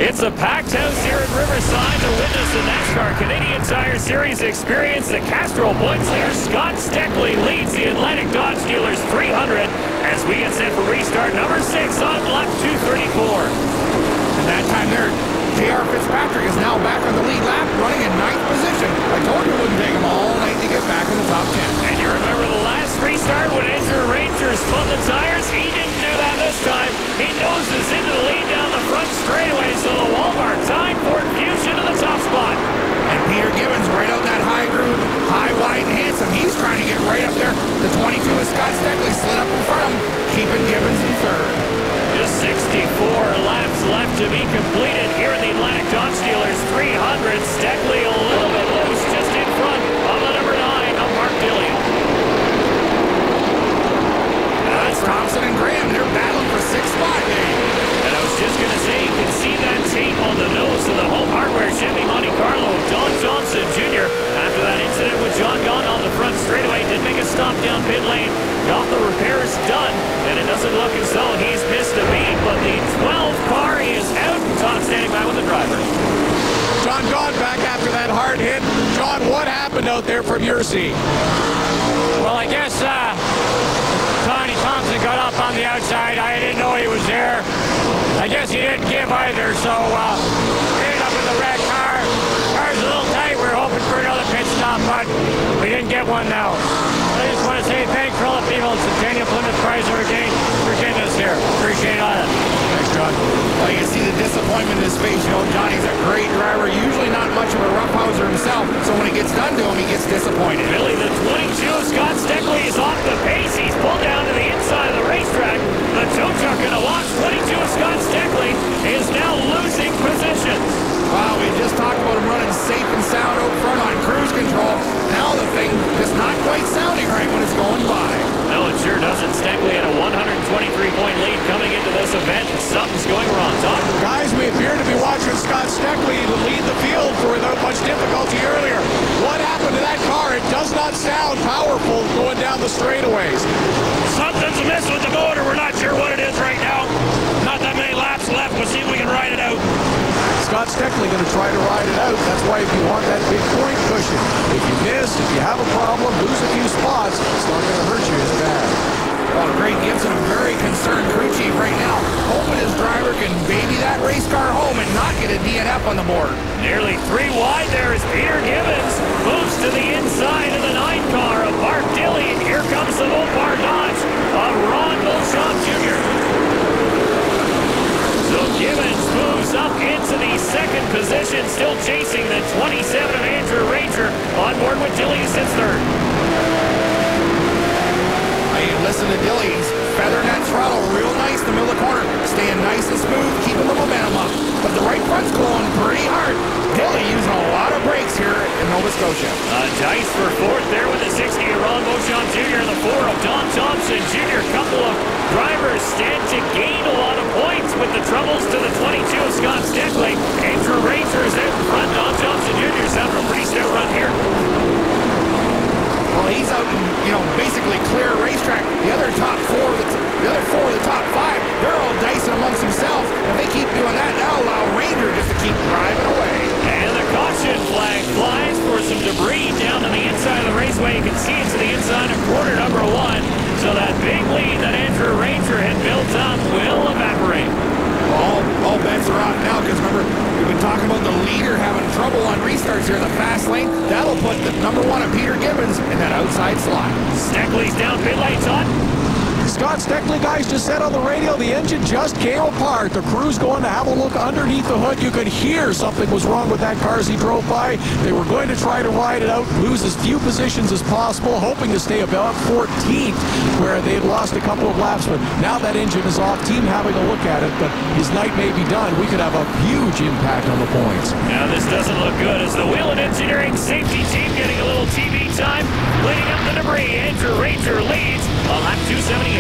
It's a packed house here at Riverside to witness the NASCAR Canadian Tire Series experience. The Castrol points leader Scott Steckley leads the Atlantic Dodge Dealers 300 as we get set for restart number 6 on lap 234. And that time there, J.R. Fitzpatrick is now back on the lead lap, running in 9th position. I told you it wouldn't take him all night to get back in the top 10. And you remember the last restart when Andrew Ranger spun the tires? He didn't do that this time. He noses into the lead down the front straightaway, so the Walmart time for Fusion to the top spot. And Peter Gibbons right out that high groove, high, wide, and handsome. He's trying to get right up there. The 22 of Scott Steckley slid up in front of him, keeping Gibbons in third. Just 64 laps left to be completed here in the Atlantic Dodge Dealers 300. Steckley a little bit loose just in front of the number 9 of Mark Dilley. That's Thompson and Graham. They're battling for 6th spot, Dave. And I was just going to say, you can see that tape on the nose of the home hardware Chevy Monte Carlo. Don Johnson Jr. after that incident with John Gunn on the front straightaway did make a stop down pit lane. Got the repairs done, and it doesn't look as though he's missed a beat, but the 12 car is out. Tom standing by with the driver. John Gunn back after that hard hit. John, what happened out there from your seat? Well, I guess Tony Thompson got up on the outside. I didn't know he was there. I guess he didn't give either, so ended up in the red car. Car's a little tight. We were hoping for another pit stop, but we didn't get one now. I just want to say thanks for all the people at Centennial Plymouth Chrysler again for getting us here. Appreciate all that. Thanks, John. Well, you can see the disappointment in his face. You know, Johnny's a great driver, usually not much of a roughhouser himself, so when it gets done to him, he gets disappointed. Billy, the 22, Scott Steckley is off the pace. He's pulled down to the inside of the racetrack. The tow truck in a watch. 22 of Scott Steckley is now losing positions. Wow, we just talked about him running safe and sound out front on cruise control. Now the thing is not quite sounding right when it's going by. No, it sure doesn't. Steckley had a 123-point lead coming into this event. Something's going wrong, Tom. Guys, we appear to be watching Scott Steckley lead the field for without much difficulty earlier. What happened to that car? It does not sound powerful going down the straightaways. Something's amiss with the motor. We're not sure what it is right now. Not that many laps left. We'll see if we can ride it out. Scott Steckley going to try to ride it out. That's why if you want that big point cushion, if you miss, if you have a problem, lose a few spots, it's not going to hurt you as bad. Well, Greg Gibson, a very concerned crew chief right now, hoping his driver can baby that race car home and not get a DNF on the board. Nearly 3 wide there as Peter Gibbons moves to the inside of the 9 car of Mark Dilley. And here comes the Mopar Dodge of Ron Beauchamp Jr. So Gibbons moves up into the 2nd position, still chasing the 27 of Andrew Ranger on board with Dilley who sits 3rd. Hey, listen to Dilley. He's feathering that throttle real nice in the middle of the corner, staying nice and smooth, keeping the momentum up. But the right front's going pretty hard. Dilley using a lot of brakes here in Nova Scotia. Dice for 4th there with the 60 of Ron Beauchamp Jr. and the 4 of Don Thompson Jr. Couple of drivers stand to gain a lot of points with the troubles to the 22 of Scott Steckley. Andrew Ranger is out in front. Don Thompson Jr. is having a pretty stout run here. Well, he's out in, basically clear racetrack. The other 4 of the top 5, they're all dicing amongst themselves. If they keep doing that, that'll allow Ranger just to keep driving away. And the caution flag flies for some debris down to the inside of the raceway. You can see it's to the inside of quarter number 1. So that big lead that Andrew Ranger had built up will evaporate. All bets are off now because remember, we've been talking about the leader having trouble on restarts here in the fast lane. That'll put the number 1 of Peter Gibbons in that outside slot. Steckley's down pit lane, Todd. Scott Steckley, guys, just said on the radio the engine just came apart. The crew's going to have a look underneath the hood. You could hear something was wrong with that car as he drove by. They were going to try to ride it out, lose as few positions as possible, hoping to stay about 14th, where they had lost a couple of laps. But now that engine is off, team having a look at it, but his night may be done. We could have a huge impact on the points. Now this doesn't look good as the Wheel and Engineering safety team getting a little TV time, cleaning up the debris. Andrew Ranger leads on lap 278.